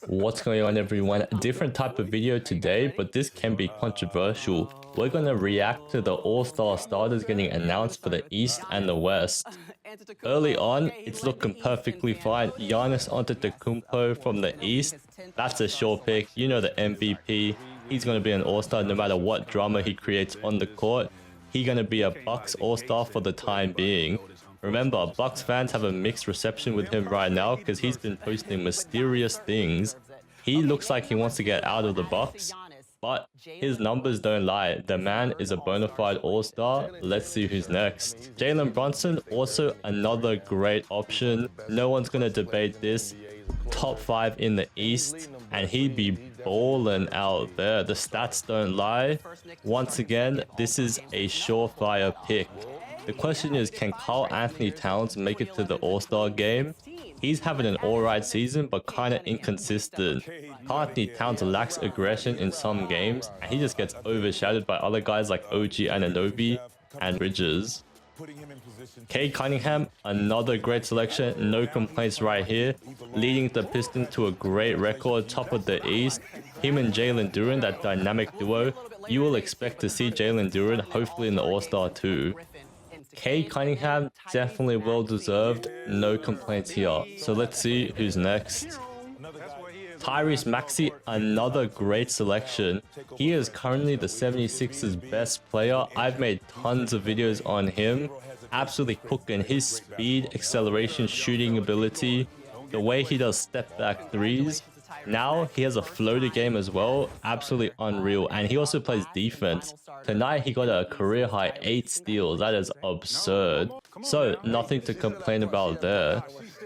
What's going on, everyone? A different type of video today, but this can be controversial. We're going to react to the all-star starters getting announced for the East and the West. Early on, it's looking perfectly fine. Giannis Antetokounmpo from the East, that's a sure pick. You know, the MVP. He's going to be an all-star no matter what drama he creates on the court. He's going to be a Bucks all-star for the time being. Remember, Bucks fans have a mixed reception with him right now because he's been posting mysterious things. He looks like he wants to get out of the Bucks, but his numbers don't lie. The man is a bona fide all-star. Let's see who's next. Jalen Brunson, also another great option. No one's going to debate this. Top 5 in the East, and he'd be balling out there. The stats don't lie. Once again, this is a surefire pick. The question is, can Karl Anthony Towns make it to the All-Star game? He's having an alright season, but kinda inconsistent. Karl Anthony Towns lacks aggression in some games, and he just gets overshadowed by other guys like OG Anunoby and Bridges. Cade Cunningham, another great selection, no complaints right here, leading the Pistons to a great record, top of the East. Him and Jalen Duren, that dynamic duo, you will expect to see Jalen Duren hopefully in the All-Star too. Cade Cunningham, definitely well deserved, no complaints here. So let's see who's next. Tyrese Maxey, another great selection. He is currently the 76ers best player. I've made tons of videos on him. Absolutely cooking. His speed, acceleration, shooting ability, the way he does step back threes. Now he has a floater game as well, absolutely unreal, and he also plays defense. Tonight he got a career high 8 steals. That is absurd. So nothing to complain about there.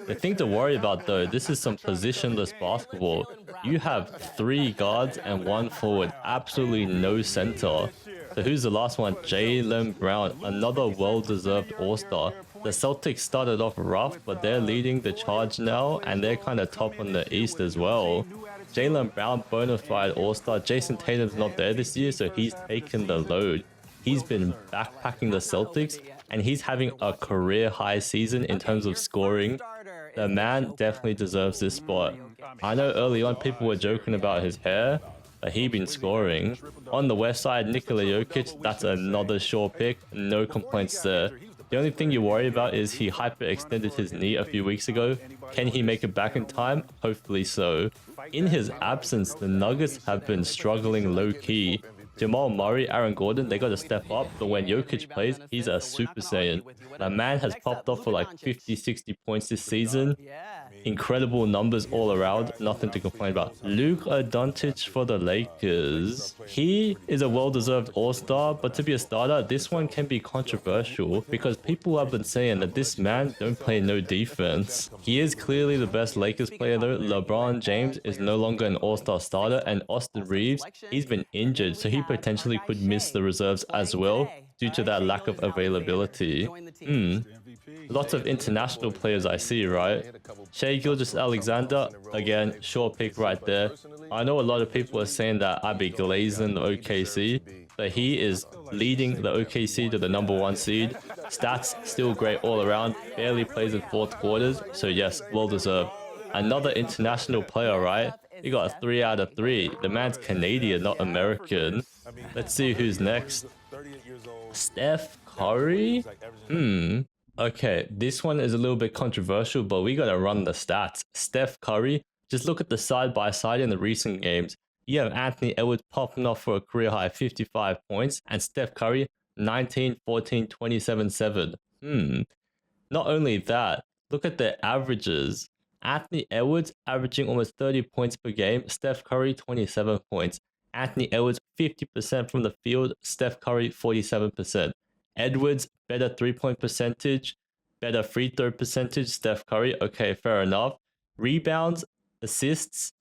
The thing to worry about though, this is some positionless basketball. You have 3 guards and 1 forward, absolutely no center. So who's the last one? Jaylen Brown, another well-deserved all-star. The Celtics started off rough, but they're leading the charge now, and they're kind of top on the East as well. Jaylen Brown, bona fide all-star. Jason Tatum's not there this year, so he's taken the load. He's been backpacking the Celtics, and he's having a career-high season in terms of scoring. The man definitely deserves this spot. I know early on people were joking about his hair, but he's been scoring. On the west side, Nikola Jokic, that's another sure pick. No complaints there. The only thing you worry about is he hyperextended his knee a few weeks ago. Can he make it back in time? Hopefully so. In his absence, the Nuggets have been struggling low-key. Jamal Murray, Aaron Gordon, they got to step up, but when Jokic plays, he's a Super Saiyan. The man has popped off for like 50-60 points this season. Incredible numbers all around, nothing to complain about. Luka Doncic for the Lakers. He is a well-deserved all-star, but to be a starter, this one can be controversial because people have been saying that this man don't play no defense. He is clearly the best Lakers player though. LeBron James is no longer an all-star starter, and Austin Reeves, he's been injured, so he potentially could miss the reserves as well due to that lack of availability. Lots of international players I see, right? Shai Gilgeous-Alexander, again, sure pick right there. I know a lot of people are saying that I'd be glazing the OKC, but he is leading the OKC to the #1 seed. Stats still great all around, barely plays in fourth quarters, so yes, well deserved. Another international player, right? He got a 3 out of 3. The man's Canadian, not American. Let's see who's next. Steph Curry? Okay, this one is a little bit controversial, but we gotta run the stats. Steph Curry, just look at the side-by-side in the recent games. You have Anthony Edwards popping off for a career high 55 points, and Steph Curry, 19, 14, 27, 7. Not only that, look at the averages. Anthony Edwards averaging almost 30 points per game, Steph Curry 27 points. Anthony Edwards 50% from the field, Steph Curry 47%. Edwards, better 3-point percentage, better free throw percentage, Steph Curry, okay, fair enough. Rebounds, assists,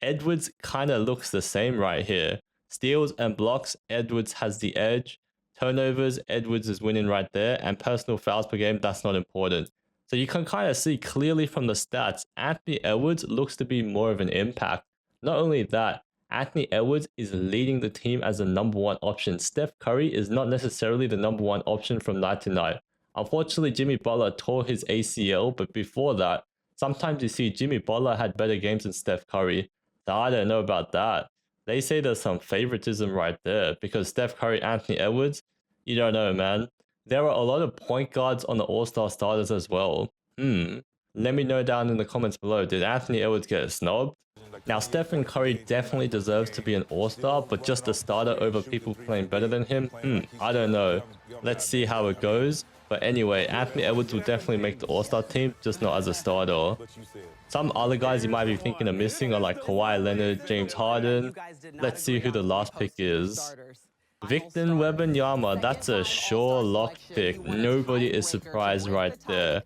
Edwards kind of looks the same right here. Steals and blocks, Edwards has the edge. Turnovers, Edwards is winning right there. And personal fouls per game, that's not important. So you can kind of see clearly from the stats, Anthony Edwards looks to be more of an impact. Not only that, Anthony Edwards is leading the team as the #1 option. Steph Curry is not necessarily the #1 option from night to night. Unfortunately, Jimmy Butler tore his ACL, but before that, sometimes you see Jimmy Butler had better games than Steph Curry. I don't know about that. They say there's some favoritism right there because Steph Curry, Anthony Edwards, you don't know, man. There are a lot of point guards on the All-Star starters as well. Let me know down in the comments below. Did Anthony Edwards get snubbed? Now, Stephen Curry definitely deserves to be an All-Star, but just a starter over people playing better than him? I don't know. Let's see how it goes. But anyway, Anthony Edwards will definitely make the All-Star team, just not as a starter. Some other guys you might be thinking of missing are like Kawhi Leonard, James Harden. Let's see who the last pick is. Victor Wembanyama, that's a sure lock pick. Nobody is surprised right there.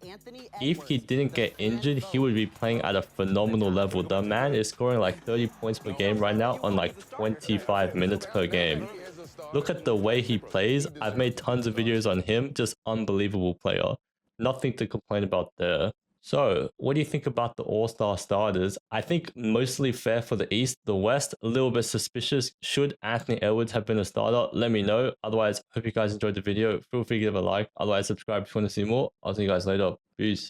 If he didn't get injured, he would be playing at a phenomenal level. The man is scoring like 30 points per game right now on like 25 minutes per game. Look at the way he plays. I've made tons of videos on him. Just unbelievable player. Nothing to complain about there. So, what do you think about the All-Star starters? I think mostly fair for the East. The West, a little bit suspicious. Should Anthony Edwards have been a starter? Let me know. Otherwise, hope you guys enjoyed the video. Feel free to give a like. Otherwise, subscribe if you want to see more. I'll see you guys later. Peace.